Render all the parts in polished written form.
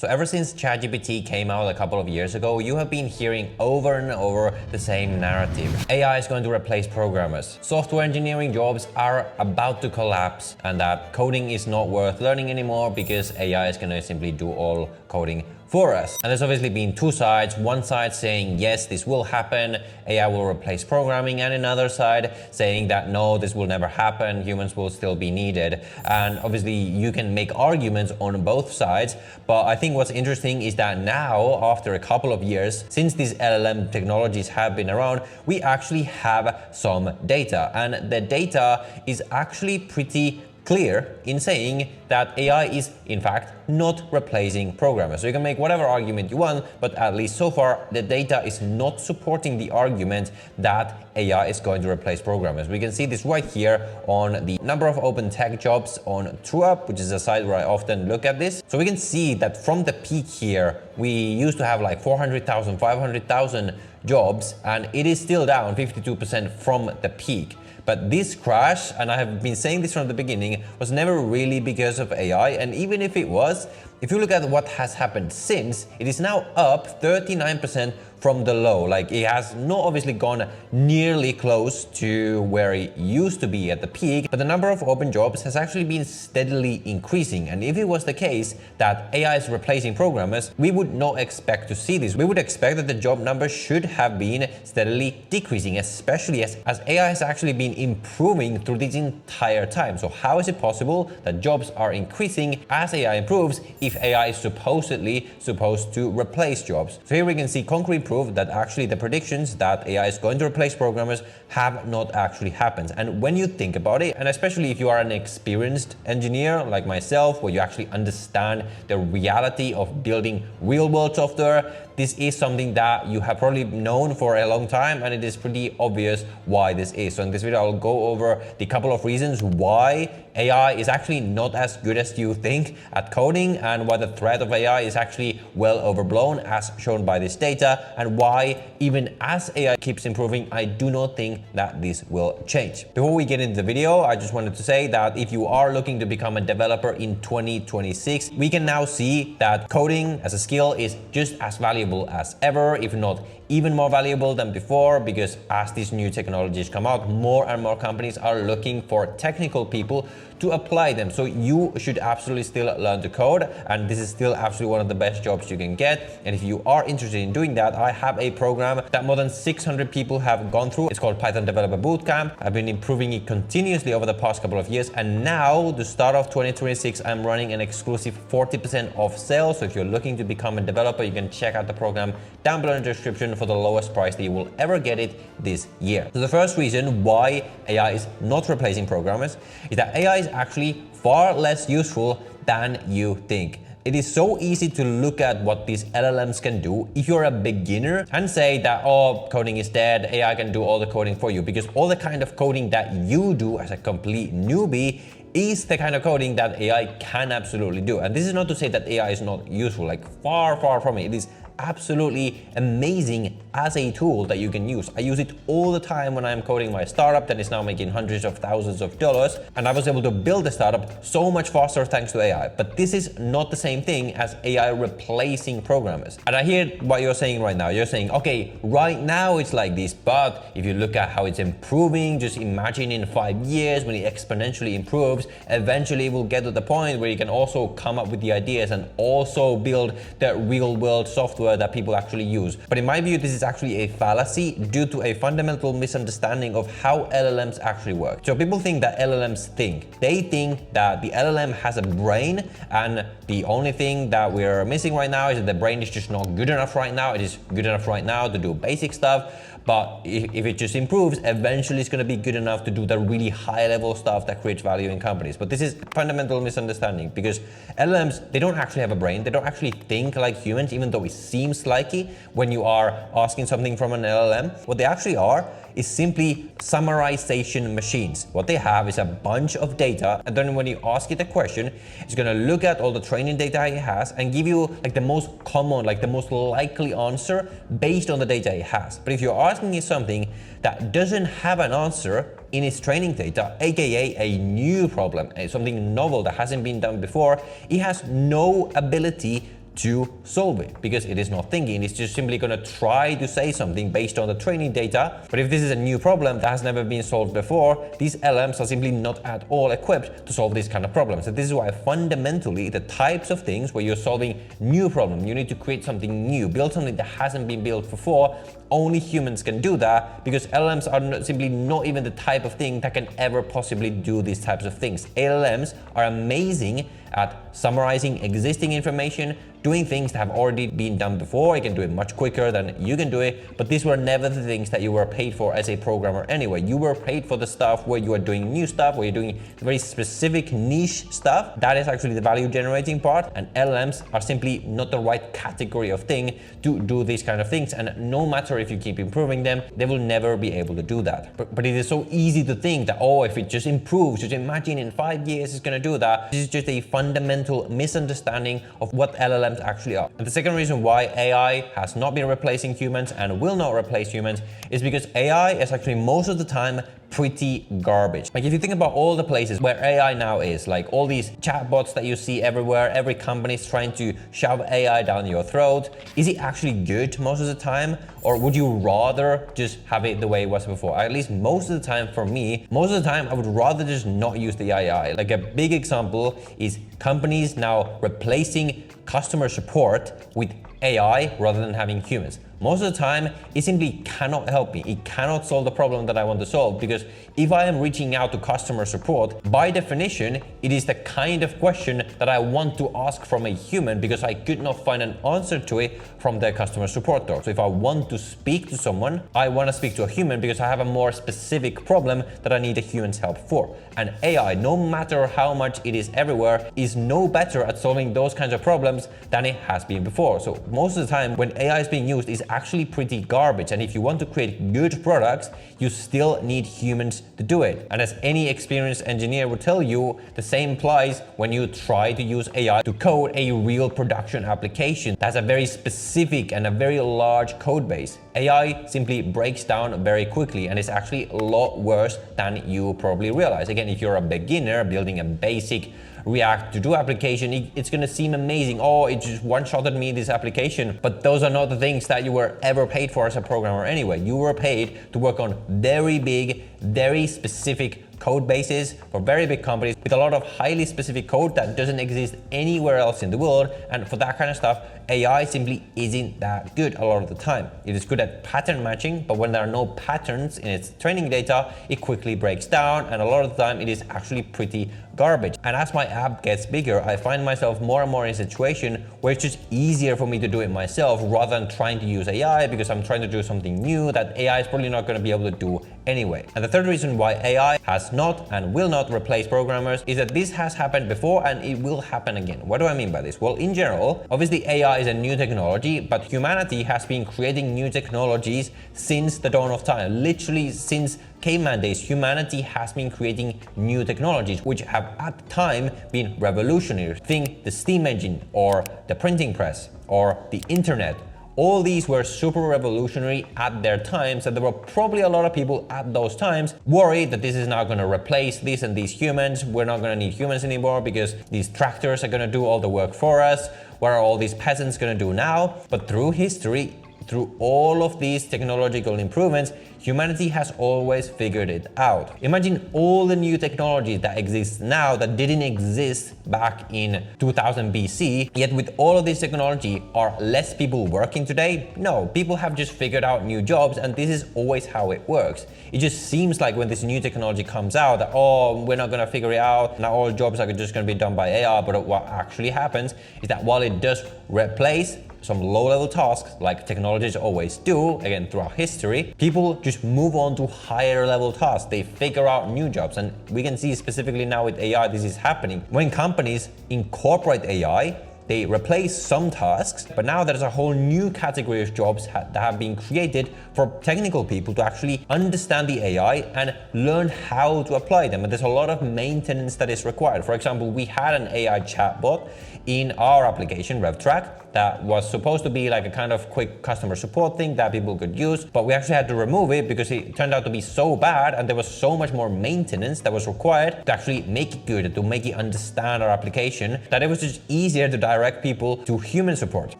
So ever since ChatGPT came out a couple of years ago, you have been hearing over and over the same narrative. AI is going to replace programmers. Software engineering jobs are about to collapse, and that coding is not worth learning anymore because AI is going to simply do all coding for us. And there's obviously been two sides. One side saying, yes, this will happen, AI will replace programming, and another side saying that no, this will never happen, humans will still be needed. And obviously you can make arguments on both sides, but I think what's interesting is that now, after a couple of years, since these LLM technologies have been around, we actually have some data. And the data is actually pretty clear in saying that AI is in fact not replacing programmers. So you can make whatever argument you want, but at least so far the data is not supporting the argument that AI is going to replace programmers. We can see this right here on the number of open tech jobs on TrueUp, which is a site where I often look at this. So we can see that from the peak here, we used to have like 400,000, 500,000 jobs, and it is still down 52% from the peak. But this crash, and I have been saying this from the beginning, was never really because of AI. And even if it was, if you look at what has happened since, it is now up 39% from the low. Like, it has not obviously gone nearly close to where it used to be at the peak, but the number of open jobs has actually been steadily increasing. And if it was the case that AI is replacing programmers, we would not expect to see this. We would expect that the job numbers should have been steadily decreasing, especially as AI has actually been improving through this entire time. So how is it possible that jobs are increasing as AI improves if AI is supposedly supposed to replace jobs? So here we can see concrete proof that actually the predictions that AI is going to replace programmers have not actually happened. And when you think about it, and especially if you are an experienced engineer like myself, where you actually understand the reality of building real-world software, this is something that you have probably known for a long time, and it is pretty obvious why this is. So in this video, I'll go over the couple of reasons why AI is actually not as good as you think at coding, and why the threat of AI is actually well overblown as shown by this data, and why even as AI keeps improving, I do not think that this will change. Before we get into the video, I just wanted to say that if you are looking to become a developer in 2026, we can now see that coding as a skill is just as valuable as ever, if not even more valuable than before, because as these new technologies come out, more and more companies are looking for technical people to apply them. So you should absolutely still learn to code, and this is still absolutely one of the best jobs you can get. And if you are interested in doing that, I have a program that more than 600 people have gone through. It's called Python Developer Bootcamp. I've been improving it continuously over the past couple of years, and now the start of 2026, I'm running an exclusive 40% off sale. So if you're looking to become a developer, you can check out the program down below in the description for the lowest price that you will ever get it this year. So the first reason why AI is not replacing programmers is that AI is actually far less useful than you think. It is so easy to look at what these LLMs can do if you're a beginner and say that, oh, coding is dead, AI can do all the coding for you, because all the kind of coding that you do as a complete newbie is the kind of coding that AI can absolutely do. And this is not to say that AI is not useful, like far from it. It is absolutely amazing as a tool that you can use. I use it all the time when I'm coding my startup that is now making hundreds of thousands of dollars, and I was able to build the startup so much faster thanks to AI. But this is not the same thing as AI replacing programmers. And I hear what you're saying right now. You're saying, okay, right now it's like this, but if you look at how it's improving, just imagine in 5 years when it exponentially improves, eventually we'll get to the point where you can also come up with the ideas and also build the real world software that people actually use. But in my view, this is actually a fallacy due to a fundamental misunderstanding of how LLMs actually work. So people think that LLMs think. They think that the LLM has a brain, and the only thing that we're missing right now is that the brain is just not good enough right now. It is good enough right now to do basic stuff, but if it just improves, eventually it's going to be good enough to do the really high level stuff that creates value in companies. But this is fundamental misunderstanding, because LLMs, they don't actually have a brain. They don't actually think like humans, even though it seems like it when you are asking something from an LLM. What they actually are is simply summarization machines. What they have is a bunch of data, and then when you ask it a question, it's going to look at all the training data it has and give you like the most common, like the most likely answer based on the data it has. But if you're asking it something that doesn't have an answer in its training data, aka a new problem, something novel that hasn't been done before, it has no ability to solve it, because it is not thinking. It's just simply going to try to say something based on the training data. But if this is a new problem that has never been solved before, these LMs are simply not at all equipped to solve these kind of problems. So this is why fundamentally the types of things where you're solving new problem, you need to create something new, build something that hasn't been built before. Only humans can do that, because LLMs are simply not even the type of thing that can ever possibly do these types of things. LLMs are amazing at summarizing existing information, doing things that have already been done before. It can do it much quicker than you can do it, but these were never the things that you were paid for as a programmer anyway. You were paid for the stuff where you are doing new stuff, where you're doing very specific niche stuff. That is actually the value generating part, and LLMs are simply not the right category of thing to do these kind of things, and no matter if you keep improving them, they will never be able to do that. But it is so easy to think that, oh, if it just improves, just imagine in 5 years it's going to do that. This is just a fundamental misunderstanding of what LLMs actually are. And the second reason why AI has not been replacing humans and will not replace humans is because AI is actually most of the time pretty garbage. Like if you think about all the places where AI now is, like all these chatbots that you see everywhere, every company is trying to shove AI down your throat. Is it actually good most of the time? Or would you rather just have it the way it was before? At least most of the time for me, most of the time I would rather just not use the AI. Like a big example is companies now replacing customer support with AI rather than having humans. Most of the time, it simply cannot help me. It cannot solve the problem that I want to solve, because if I am reaching out to customer support, by definition, it is the kind of question that I want to ask from a human, because I could not find an answer to it from their customer support door. So if I want to speak to someone, I want to speak to a human because I have a more specific problem that I need a human's help for. And AI, no matter how much it is everywhere, is no better at solving those kinds of problems than it has been before. So most of the time when AI is being used, is actually pretty garbage. And if you want to create good products, you still need humans to do it. And as any experienced engineer will tell you, the same applies when you try to use AI to code a real production application. That's a very specific and a very large code base. AI simply breaks down very quickly, and it's actually a lot worse than you probably realize. Again, if you're a beginner building a basic React to do application, it's going to seem amazing. Oh, it just one-shotted me this application. But those are not the things that you were ever paid for as a programmer anyway. You were paid to work on very big, very specific code bases for very big companies with a lot of highly specific code that doesn't exist anywhere else in the world. And for that kind of stuff, AI simply isn't that good a lot of the time. It is good at pattern matching, but when there are no patterns in its training data, it quickly breaks down, and a lot of the time it is actually pretty garbage. And as my app gets bigger, I find myself more and more in a situation where it's just easier for me to do it myself rather than trying to use AI, because I'm trying to do something new that AI is probably not going to be able to do anyway. And the third reason why AI has not and will not replace programmers is that this has happened before and it will happen again. What do I mean by this? Well, in general, obviously AI is a new technology, but humanity has been creating new technologies since the dawn of time. Literally since caveman days, humanity has been creating new technologies which have at the time been revolutionary. Think the steam engine or the printing press or the internet. All these were super revolutionary at their times, and there were probably a lot of people at those times worried that this is now going to replace this and these humans. We're not going to need humans anymore because these tractors are going to do all the work for us. What are all these peasants going to do now? But through history, through all of these technological improvements, humanity has always figured it out. Imagine all the new technology that exists now that didn't exist back in 2000 BC, yet with all of this technology, are less people working today? No, people have just figured out new jobs, and this is always how it works. It just seems like when this new technology comes out that, oh, we're not gonna figure it out, now all jobs are just gonna be done by AI, but what actually happens is that while it does replace some low-level tasks like technologies always do, again throughout history, people just move on to higher level tasks. They figure out new jobs, and we can see specifically now with AI this is happening. When companies incorporate AI, they replace some tasks, but now there's a whole new category of jobs that have been created for technical people to actually understand the AI and learn how to apply them. And there's a lot of maintenance that is required. For example, we had an AI chatbot. in our application, RevTrack, that was supposed to be like a kind of quick customer support thing that people could use, but we actually had to remove it because it turned out to be so bad and there was so much more maintenance that was required to actually make it good, to make it understand our application, that it was just easier to direct people to human support.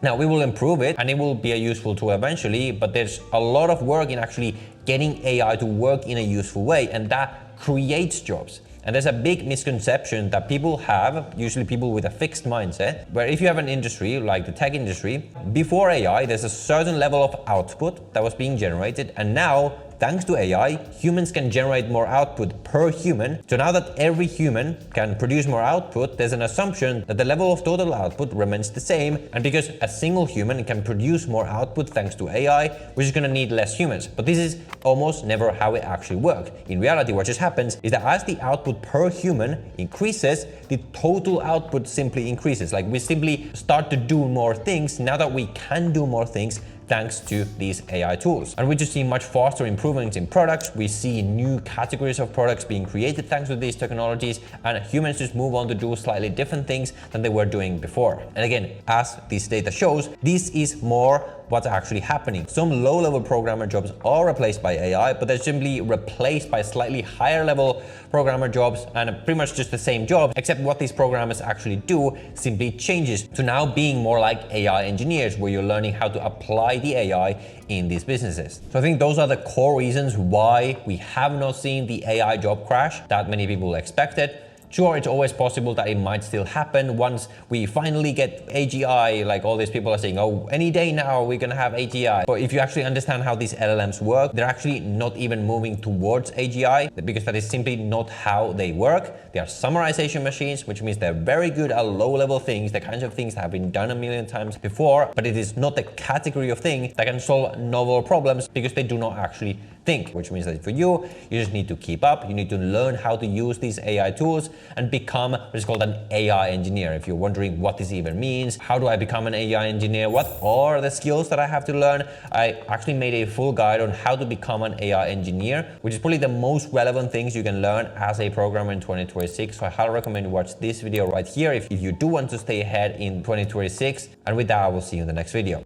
Now we will improve it and it will be a useful tool eventually, but there's a lot of work in actually getting AI to work in a useful way, and that creates jobs. And there's a big misconception that people have, usually people with a fixed mindset, where if you have an industry like the tech industry, before AI, there's a certain level of output that was being generated, and now, thanks to AI, humans can generate more output per human. So now that every human can produce more output, there's an assumption that the level of total output remains the same. And because a single human can produce more output thanks to AI, we're just gonna need less humans. But this is almost never how it actually works. In reality, what just happens is that as the output per human increases, the total output simply increases. Like we simply start to do more things now that we can do more things thanks to these AI tools. And we just see much faster improvements in products. We see new categories of products being created thanks to these technologies, and humans just move on to do slightly different things than they were doing before. And again, as this data shows, this is more what's actually happening. Some low-level programmer jobs are replaced by AI, but they're simply replaced by slightly higher level programmer jobs, and pretty much just the same job, except what these programmers actually do simply changes to now being more like AI engineers, where you're learning how to apply the AI in these businesses. So I think those are the core reasons why we have not seen the AI job crash that many people expected. Sure, it's always possible that it might still happen once we finally get AGI, like all these people are saying, oh, any day now we're gonna have AGI. But if you actually understand how these LLMs work, they're actually not even moving towards AGI, because that is simply not how they work. They are summarization machines, which means they're very good at low-level things, the kinds of things that have been done a million times before, but it is not the category of thing that can solve novel problems because they do not actually think, which means that for you just need to keep up, you need to learn how to use these AI tools and become what is called an AI engineer. If you're wondering what this even means, how do I become an AI engineer, what are the skills that I have to learn, I actually made a full guide on how to become an AI engineer, which is probably the most relevant things you can learn as a programmer in 2026. So I highly recommend you watch this video right here if you do want to stay ahead in 2026. And with that, I will see you in the next video.